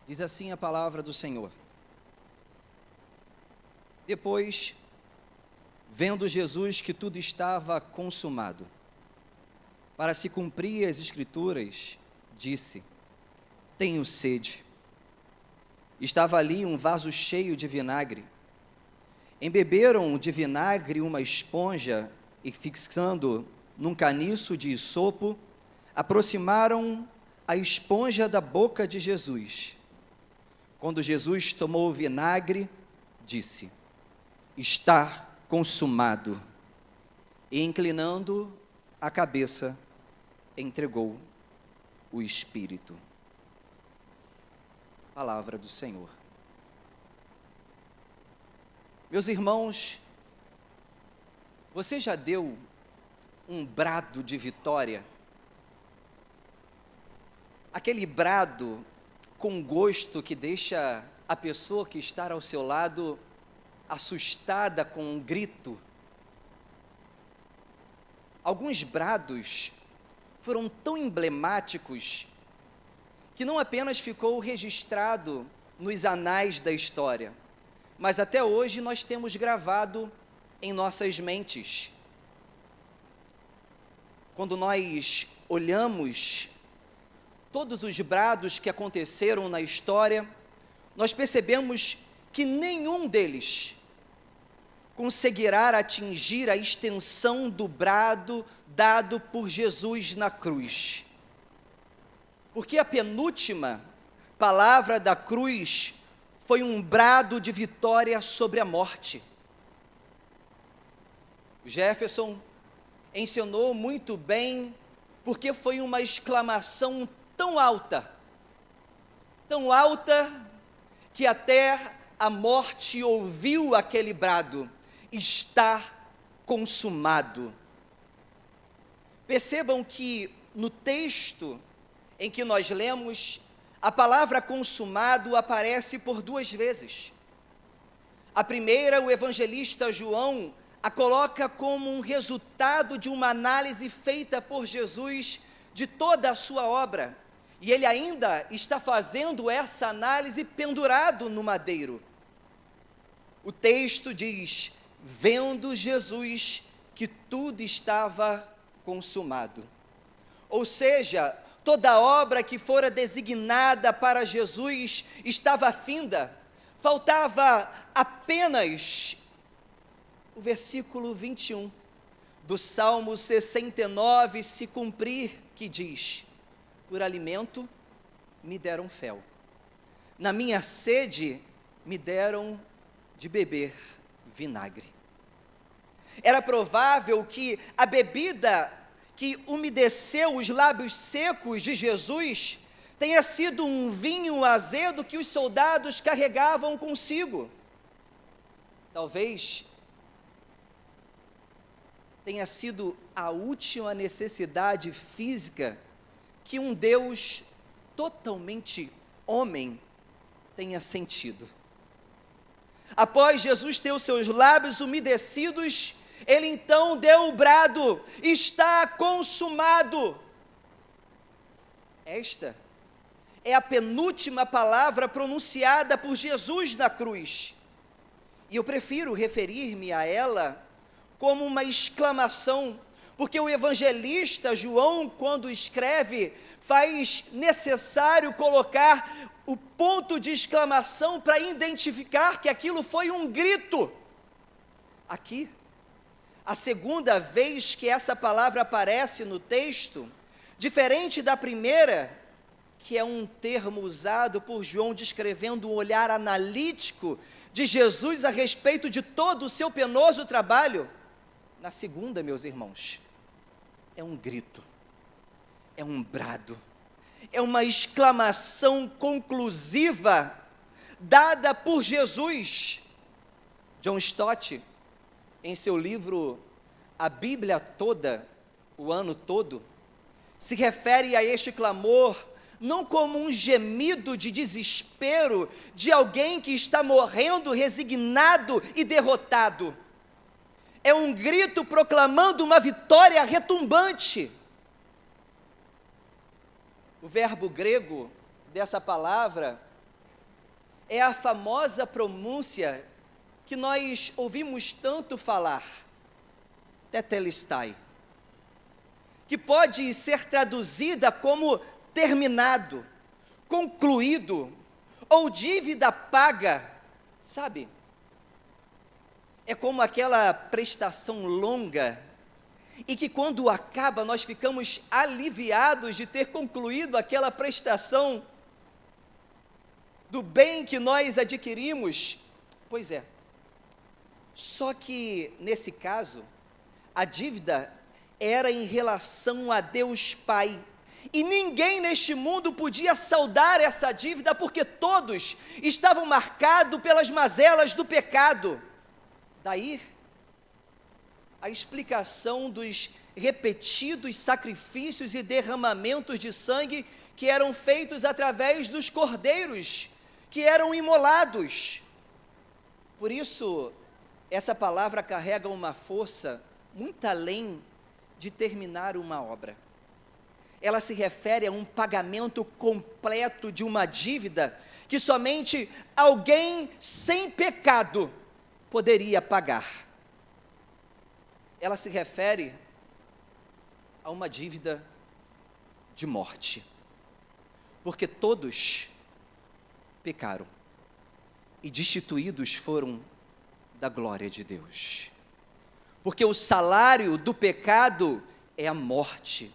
Diz assim a palavra do Senhor. Depois, vendo Jesus que tudo estava consumado, para se cumprir as Escrituras, disse: tenho sede. Estava ali um vaso cheio de vinagre. Embeberam de vinagre uma esponja e, fixando num caniço de isopo, aproximaram a esponja da boca de Jesus. Quando Jesus tomou o vinagre, disse: está consumado. E, inclinando a cabeça, entregou o Espírito. Palavra do Senhor. Meus irmãos, você já deu um brado de vitória? Aquele brado com gosto que deixa a pessoa que está ao seu lado assustada com um grito. Alguns brados foram tão emblemáticos que não apenas ficou registrado nos anais da história, mas até hoje nós temos gravado em nossas mentes. Quando nós olhamos todos os brados que aconteceram na história, nós percebemos que nenhum deles conseguirá atingir a extensão do brado dado por Jesus na cruz. Porque a penúltima palavra da cruz foi um brado de vitória sobre a morte. Jefferson ensinou muito bem, porque foi uma exclamação tão alta que até a morte ouviu aquele brado: está consumado. Percebam que no texto em que nós lemos, a palavra consumado aparece por duas vezes. A primeira, o evangelista João a coloca como um resultado de uma análise feita por Jesus de toda a sua obra. E ele ainda está fazendo essa análise pendurado no madeiro. O texto diz: vendo Jesus que tudo estava consumado. Ou seja, toda a obra que fora designada para Jesus estava finda. Faltava apenas o versículo 21 do Salmo 69 se cumprir, que diz: por alimento me deram fel, na minha sede me deram de beber vinagre. Era provável que a bebida que umedeceu os lábios secos de Jesus tenha sido um vinho azedo que os soldados carregavam consigo. Talvez tenha sido a última necessidade física que um Deus totalmente homem tenha sentido. Após Jesus ter os seus lábios umedecidos, ele então deu o brado: está consumado. Esta é a penúltima palavra pronunciada por Jesus na cruz. E eu prefiro referir-me a ela como uma exclamação, porque o evangelista João, quando escreve, faz necessário colocar o ponto de exclamação para identificar que aquilo foi um grito. Aqui, a segunda vez que essa palavra aparece no texto, diferente da primeira, que é um termo usado por João descrevendo um olhar analítico de Jesus a respeito de todo o seu penoso trabalho. Na segunda, meus irmãos, é um grito, é um brado, é uma exclamação conclusiva dada por Jesus. John Stott, em seu livro A Bíblia Toda, o Ano Todo, se refere a este clamor não como um gemido de desespero de alguém que está morrendo resignado e derrotado. É um grito proclamando uma vitória retumbante. O verbo grego dessa palavra é a famosa pronúncia que nós ouvimos tanto falar, tetelestai, que pode ser traduzida como terminado, concluído, ou dívida paga, sabe? É como aquela prestação longa, e que quando acaba nós ficamos aliviados de ter concluído aquela prestação do bem que nós adquirimos. Pois é, só que nesse caso, a dívida era em relação a Deus Pai, e ninguém neste mundo podia saldar essa dívida, porque todos estavam marcados pelas mazelas do pecado. Daí, a explicação dos repetidos sacrifícios e derramamentos de sangue que eram feitos através dos cordeiros que eram imolados. Por isso, essa palavra carrega uma força muito além de terminar uma obra. Ela se refere a um pagamento completo de uma dívida que somente alguém sem pecado poderia pagar. Ela se refere a uma dívida de morte, porque todos pecaram e destituídos foram da glória de Deus, porque o salário do pecado é a morte.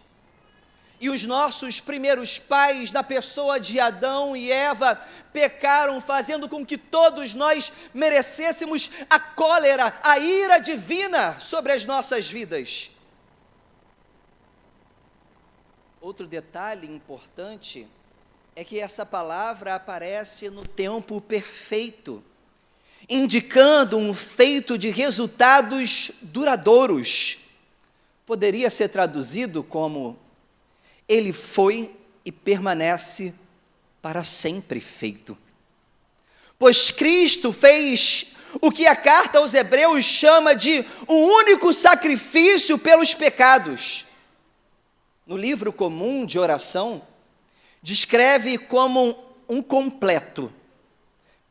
E os nossos primeiros pais, na pessoa de Adão e Eva, pecaram, fazendo com que todos nós merecêssemos a cólera, a ira divina sobre as nossas vidas. Outro detalhe importante é que essa palavra aparece no tempo perfeito, indicando um feito de resultados duradouros. Poderia ser traduzido como: ele foi e permanece para sempre feito. Pois Cristo fez o que a carta aos Hebreus chama de um único sacrifício pelos pecados. No livro comum de oração, descreve como um completo,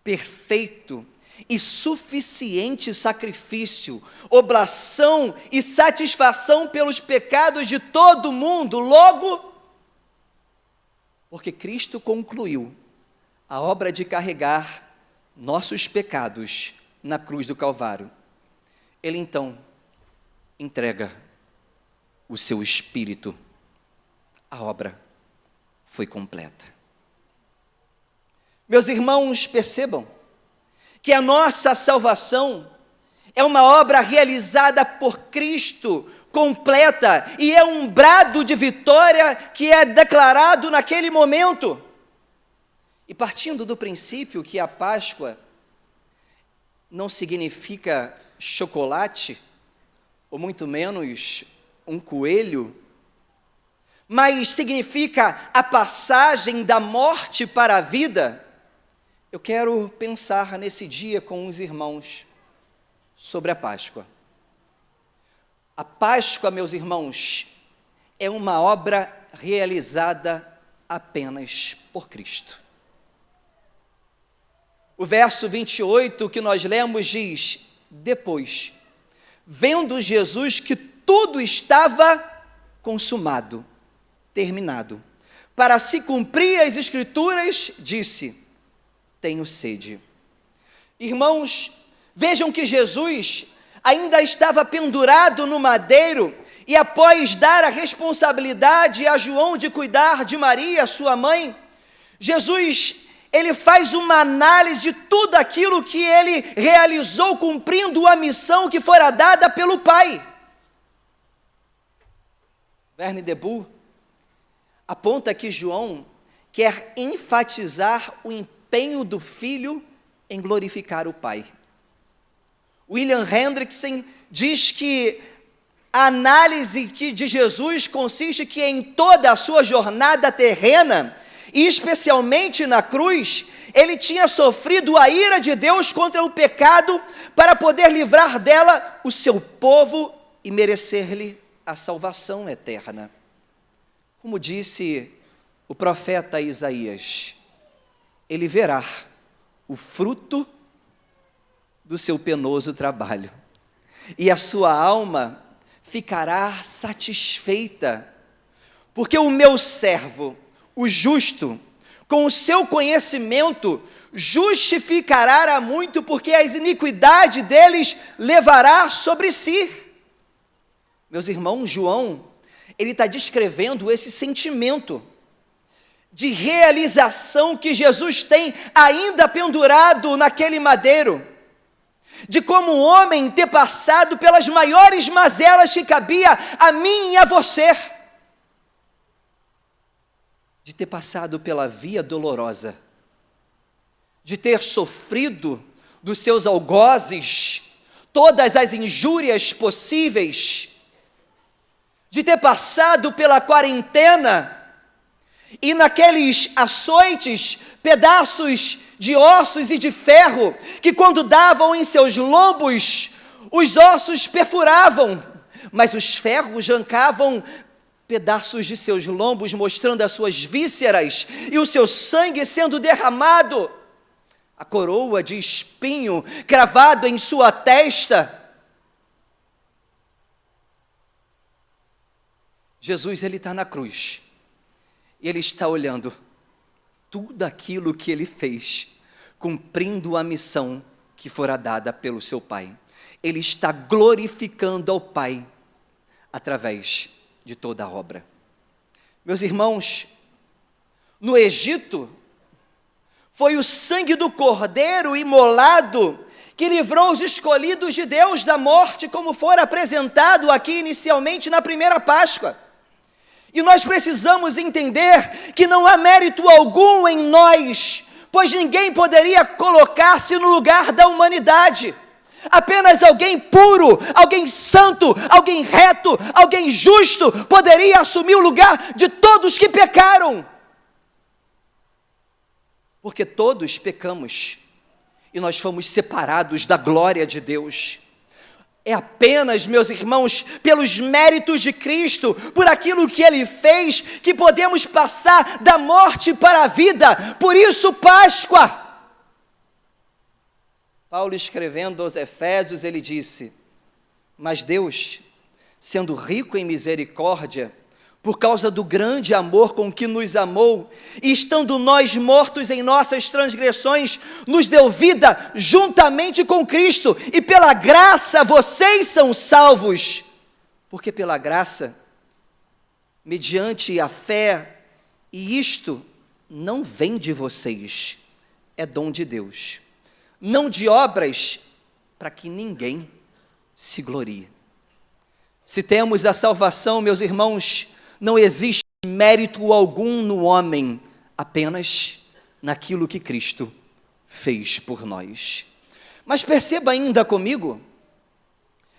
perfeito e suficiente sacrifício, oblação e satisfação pelos pecados de todo mundo. Logo, porque Cristo concluiu a obra de carregar nossos pecados na cruz do Calvário, Ele então entrega o seu Espírito. A obra foi completa. Meus irmãos, percebam que a nossa salvação é uma obra realizada por Cristo, completa, e é um brado de vitória que é declarado naquele momento. E partindo do princípio que a Páscoa não significa chocolate, ou muito menos um coelho, mas significa a passagem da morte para a vida, eu quero pensar nesse dia com os irmãos sobre a Páscoa. A Páscoa, meus irmãos, é uma obra realizada apenas por Cristo. O verso 28 que nós lemos diz: depois, vendo Jesus que tudo estava consumado, terminado, para se cumprir as Escrituras, disse: tenho sede. Irmãos, vejam que Jesus ainda estava pendurado no madeiro, e após dar a responsabilidade a João de cuidar de Maria, sua mãe, Jesus, ele faz uma análise de tudo aquilo que ele realizou, cumprindo a missão que fora dada pelo Pai. Verne de Boer aponta que João quer enfatizar o empenho do Filho em glorificar o Pai. William Hendrickson diz que a análise de Jesus consiste que em toda a sua jornada terrena, e especialmente na cruz, ele tinha sofrido a ira de Deus contra o pecado para poder livrar dela o seu povo e merecer-lhe a salvação eterna. Como disse o profeta Isaías, ele verá o fruto do seu penoso trabalho, e a sua alma ficará satisfeita, porque o meu servo, o justo, com o seu conhecimento, justificará a muito, porque as iniquidades deles levará sobre si. Meus irmãos, João, ele está descrevendo esse sentimento de realização que Jesus tem ainda pendurado naquele madeiro, de como um homem ter passado pelas maiores mazelas que cabia a mim e a você, de ter passado pela via dolorosa, de ter sofrido dos seus algozes todas as injúrias possíveis, de ter passado pela quarentena, e naqueles açoites, pedaços de ossos e de ferro, que quando davam em seus lombos, os ossos perfuravam, mas os ferros arrancavam pedaços de seus lombos, mostrando as suas vísceras, e o seu sangue sendo derramado, a coroa de espinho cravado em sua testa. Jesus, ele está na cruz, e ele está olhando tudo aquilo que ele fez, cumprindo a missão que fora dada pelo seu Pai. Ele está glorificando ao Pai através de toda a obra. Meus irmãos, no Egito, foi o sangue do cordeiro imolado que livrou os escolhidos de Deus da morte, como for apresentado aqui inicialmente na primeira Páscoa. E nós precisamos entender que não há mérito algum em nós, pois ninguém poderia colocar-se no lugar da humanidade. Apenas alguém puro, alguém santo, alguém reto, alguém justo poderia assumir o lugar de todos que pecaram. Porque todos pecamos e nós fomos separados da glória de Deus. É apenas, meus irmãos, pelos méritos de Cristo, por aquilo que Ele fez, que podemos passar da morte para a vida. Por isso, Páscoa. Paulo, escrevendo aos Efésios, ele disse: mas Deus, sendo rico em misericórdia, por causa do grande amor com que nos amou, e estando nós mortos em nossas transgressões, nos deu vida juntamente com Cristo, e pela graça vocês são salvos, porque pela graça, mediante a fé, e isto não vem de vocês, é dom de Deus, não de obras, para que ninguém se glorie. Se temos a salvação, meus irmãos, não existe mérito algum no homem, apenas naquilo que Cristo fez por nós. Mas perceba ainda comigo,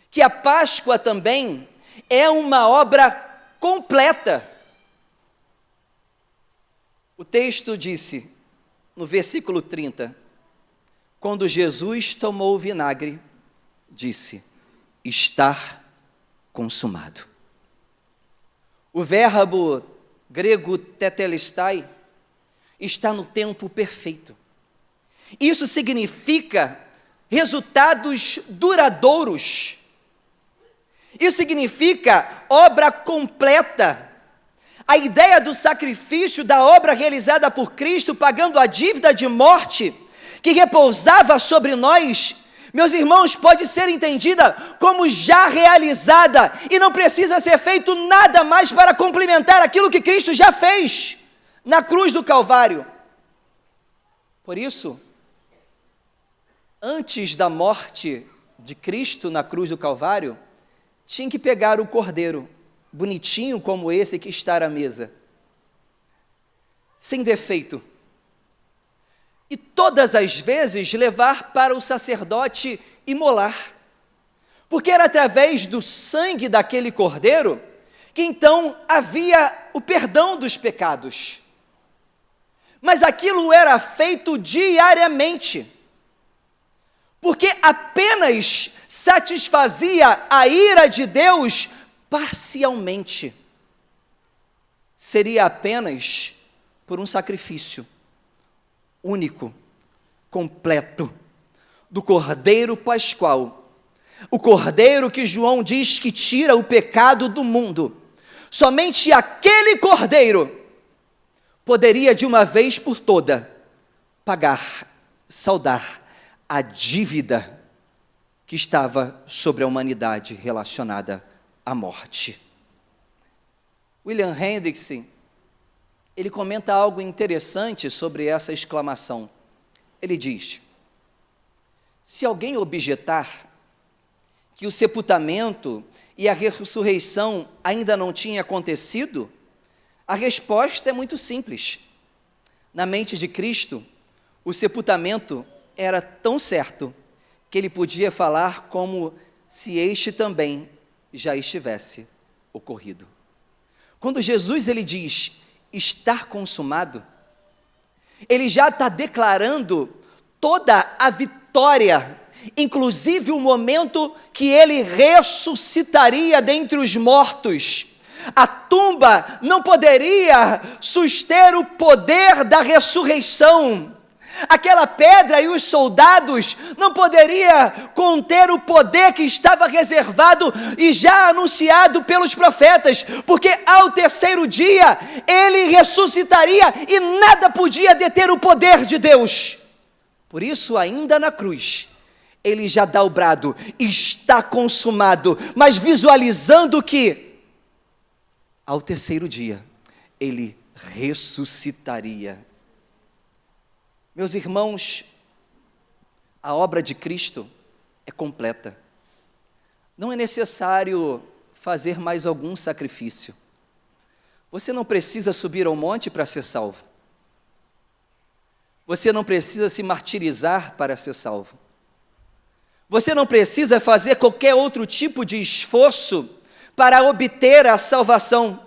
que a Páscoa também é uma obra completa. O texto disse, no versículo 30, quando Jesus tomou o vinagre, disse: está consumado. O verbo grego tetelestai está no tempo perfeito. Isso significa resultados duradouros. Isso significa obra completa. A ideia do sacrifício, da obra realizada por Cristo, pagando a dívida de morte que repousava sobre nós, meus irmãos, pode ser entendida como já realizada, e não precisa ser feito nada mais para complementar aquilo que Cristo já fez na cruz do Calvário. Por isso, antes da morte de Cristo na cruz do Calvário, tinha que pegar o cordeiro, bonitinho como esse que está à mesa, sem defeito, e todas as vezes levar para o sacerdote imolar, porque era através do sangue daquele cordeiro que então havia o perdão dos pecados. Mas aquilo era feito diariamente, porque apenas satisfazia a ira de Deus parcialmente. Seria apenas por um sacrifício único, completo do Cordeiro Pascual, o Cordeiro que João diz que tira o pecado do mundo. Somente aquele Cordeiro poderia de uma vez por toda pagar, saldar a dívida que estava sobre a humanidade relacionada à morte. William Hendriksen, ele comenta algo interessante sobre essa exclamação. Ele diz: se alguém objetar que o sepultamento e a ressurreição ainda não tinham acontecido, a resposta é muito simples. Na mente de Cristo, o sepultamento era tão certo que ele podia falar como se este também já estivesse ocorrido. Quando Jesus ele diz estar consumado, ele já está declarando toda a vitória, inclusive o momento que ele ressuscitaria dentre os mortos. A tumba não poderia suster o poder da ressurreição. Aquela pedra e os soldados não poderia conter o poder que estava reservado e já anunciado pelos profetas, porque ao terceiro dia ele ressuscitaria e nada podia deter o poder de Deus. Por isso, ainda na cruz, ele já dá o brado, está consumado, mas visualizando que ao terceiro dia ele ressuscitaria. Meus irmãos, a obra de Cristo é completa. Não é necessário fazer mais algum sacrifício. Você não precisa subir ao monte para ser salvo. Você não precisa se martirizar para ser salvo. Você não precisa fazer qualquer outro tipo de esforço para obter a salvação.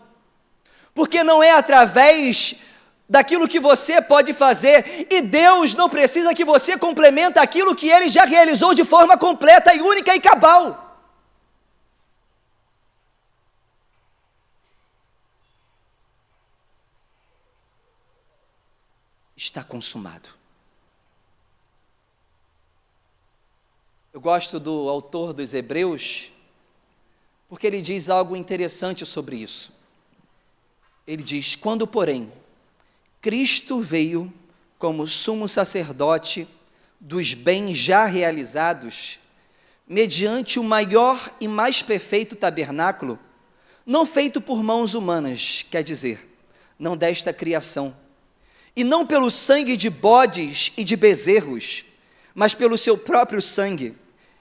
Porque não é através daquilo que você pode fazer, e Deus não precisa que você complemente aquilo que Ele já realizou de forma completa e única e cabal. Está consumado. Eu gosto do autor dos Hebreus, porque ele diz algo interessante sobre isso. Ele diz: quando, porém, Cristo veio como sumo sacerdote dos bens já realizados, mediante o maior e mais perfeito tabernáculo, não feito por mãos humanas, quer dizer, não desta criação, e não pelo sangue de bodes e de bezerros, mas pelo seu próprio sangue,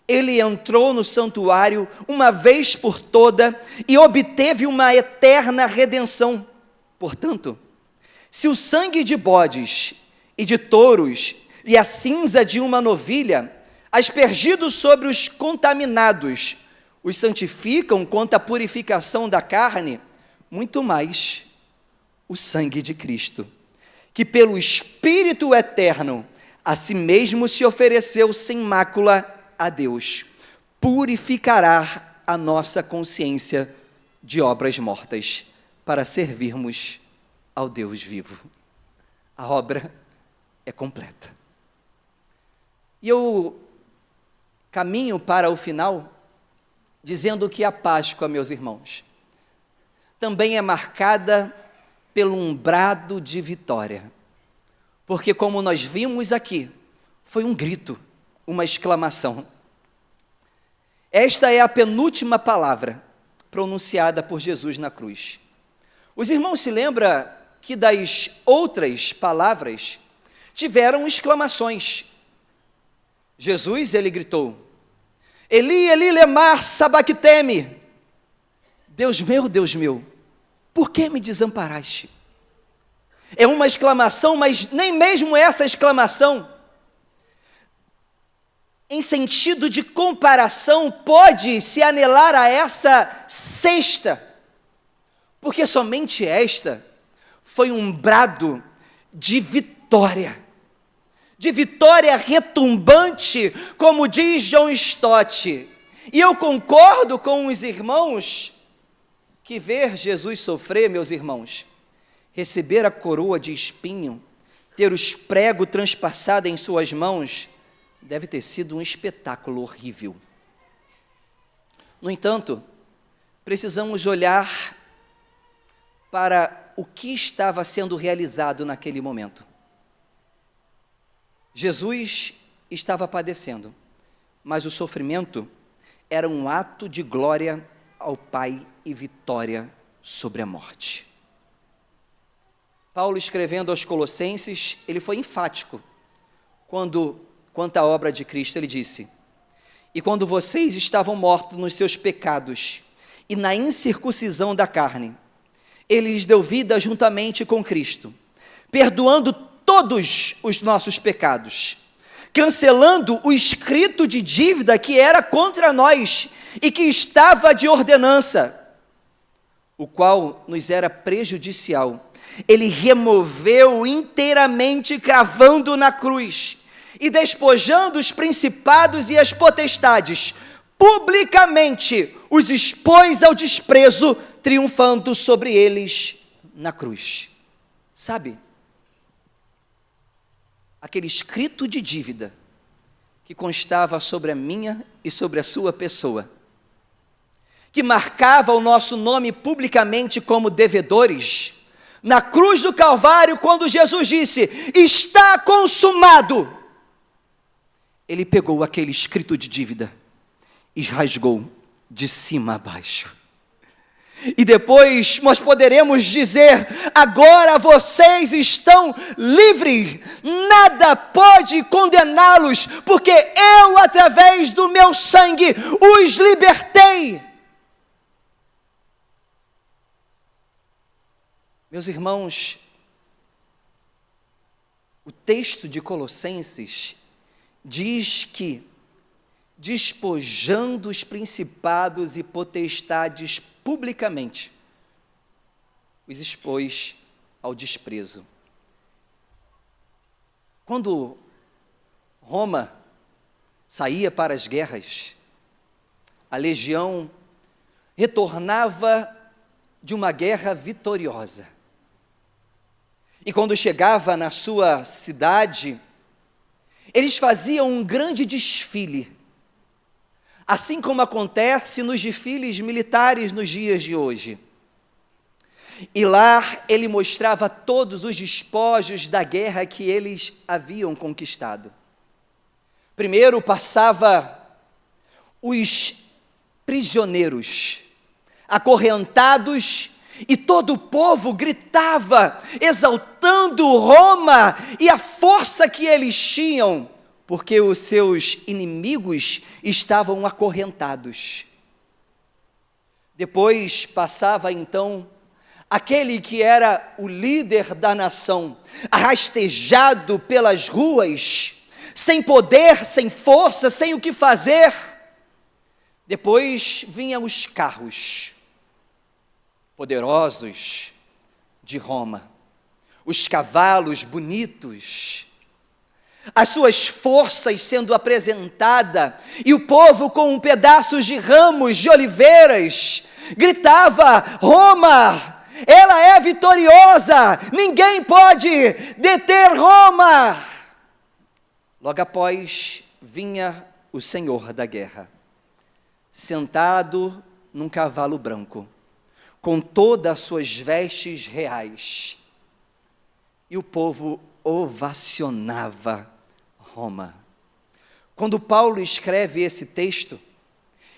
ele entrou no santuário uma vez por toda e obteve uma eterna redenção. Portanto, se o sangue de bodes e de touros e a cinza de uma novilha, aspergidos sobre os contaminados, os santificam quanto à purificação da carne, muito mais o sangue de Cristo, que pelo Espírito eterno a si mesmo se ofereceu sem mácula a Deus, purificará a nossa consciência de obras mortas, para servirmos ao Deus vivo. A obra é completa. E eu caminho para o final, dizendo que a Páscoa, meus irmãos, também é marcada pelo um brado de vitória. Porque, como nós vimos aqui, foi um grito, uma exclamação. Esta é a penúltima palavra pronunciada por Jesus na cruz. Os irmãos se lembram que das outras palavras tiveram exclamações. Jesus, ele gritou: Eli, Eli, lema sabacteme. Deus meu, por que me desamparaste? É uma exclamação, mas nem mesmo essa exclamação, em sentido de comparação, pode se anelar a essa sexta, porque somente esta foi um brado de vitória retumbante, como diz John Stott. E eu concordo com os irmãos que ver Jesus sofrer, meus irmãos, receber a coroa de espinho, ter os pregos transpassados em suas mãos deve ter sido um espetáculo horrível. No entanto, precisamos olhar para o que estava sendo realizado naquele momento. Jesus estava padecendo, mas o sofrimento era um ato de glória ao Pai e vitória sobre a morte. Paulo, escrevendo aos Colossenses, ele foi enfático quanto à obra de Cristo. Ele disse: e quando vocês estavam mortos nos seus pecados e na incircuncisão da carne, ele lhes deu vida juntamente com Cristo, perdoando todos os nossos pecados, cancelando o escrito de dívida que era contra nós e que estava de ordenança, o qual nos era prejudicial. Ele removeu inteiramente, cravando na cruz, e despojando os principados e as potestades, publicamente os expôs ao desprezo, triunfando sobre eles na cruz. Sabe, aquele escrito de dívida que constava sobre a minha e sobre a sua pessoa, que marcava o nosso nome publicamente como devedores, na cruz do Calvário, quando Jesus disse: está consumado, ele pegou aquele escrito de dívida e rasgou de cima a baixo. E depois nós poderemos dizer: agora vocês estão livres, nada pode condená-los, porque eu, através do meu sangue, os libertei. Meus irmãos, o texto de Colossenses diz que, despojando os principados e potestades publicamente, os expôs ao desprezo. Quando Roma saía para as guerras, a legião retornava de uma guerra vitoriosa. E quando chegava na sua cidade, eles faziam um grande desfile, assim como acontece nos desfiles militares nos dias de hoje. E lá ele mostrava todos os despojos da guerra que eles haviam conquistado. Primeiro passava os prisioneiros, acorrentados, e todo o povo gritava, exaltando Roma e a força que eles tinham, porque os seus inimigos estavam acorrentados. Depois passava então aquele que era o líder da nação, arrastejado pelas ruas, sem poder, sem força, sem o que fazer. Depois vinham os carros poderosos de Roma, os cavalos bonitos, as suas forças sendo apresentada, e o povo com pedaços de ramos de oliveiras gritava: Roma, ela é vitoriosa, ninguém pode deter Roma. Logo após vinha o Senhor da guerra, sentado num cavalo branco, com todas as suas vestes reais, e o povo ovacionava Roma. Quando Paulo escreve esse texto,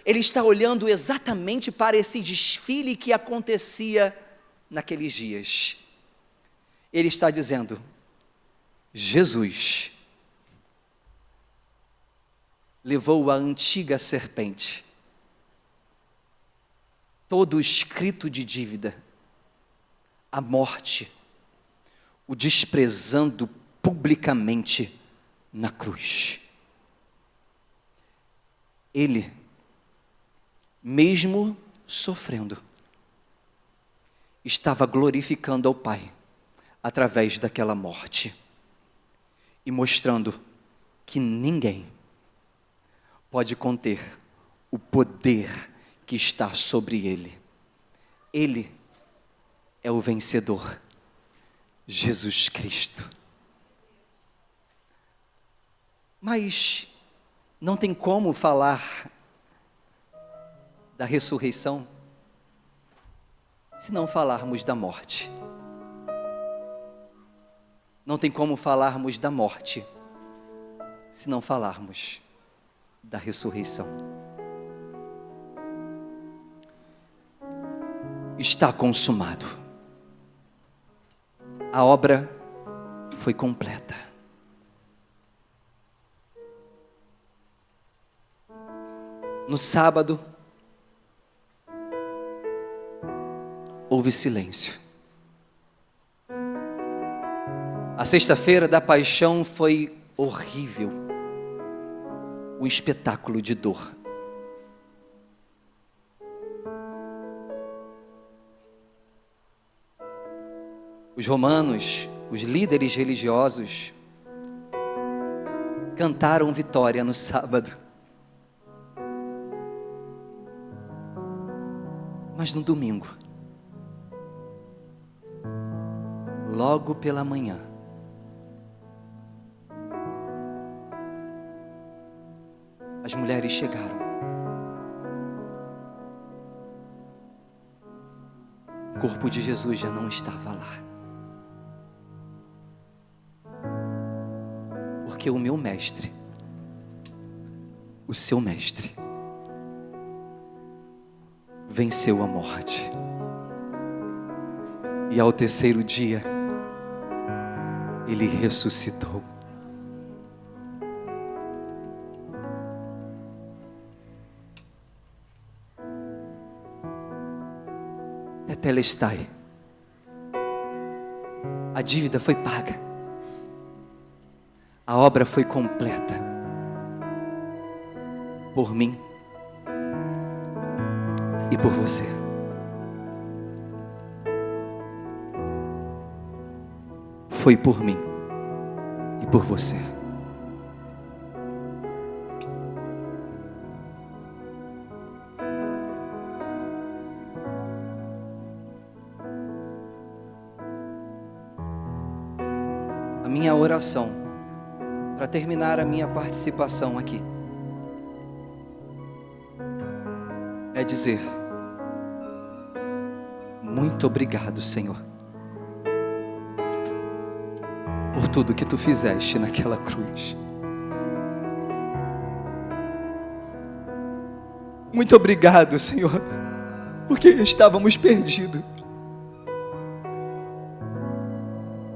ele está olhando exatamente para esse desfile que acontecia naqueles dias. Ele está dizendo: Jesus levou a antiga serpente, todo o escrito de dívida, a morte, o desprezando publicamente na cruz. Ele, mesmo sofrendo, estava glorificando ao Pai através daquela morte e mostrando que ninguém pode conter o poder que está sobre ele. Ele é o vencedor, Jesus Cristo. Mas não tem como falar da ressurreição se não falarmos da morte. Não tem como falarmos da morte se não falarmos da ressurreição. Está consumado. A obra foi completa. No sábado, houve silêncio. A sexta-feira da paixão foi horrível. Um espetáculo de dor. Os romanos, os líderes religiosos, cantaram vitória no sábado. Mas no domingo, logo pela manhã, as mulheres chegaram. O corpo de Jesus já não estava lá. Porque o meu mestre, o seu mestre, venceu a morte. E ao terceiro dia, ele ressuscitou. Tetelestai. A dívida foi paga. A obra foi completa. Por mim e por você. Foi por mim e por você. A minha oração, para terminar a minha participação aqui, é dizer: muito obrigado, Senhor, por tudo que tu fizeste naquela cruz. Muito obrigado, Senhor, porque estávamos perdidos,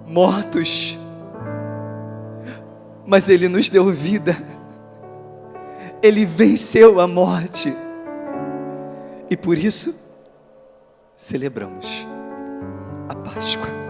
mortos, mas Ele nos deu vida. Ele venceu a morte. E por isso, celebramos a Páscoa.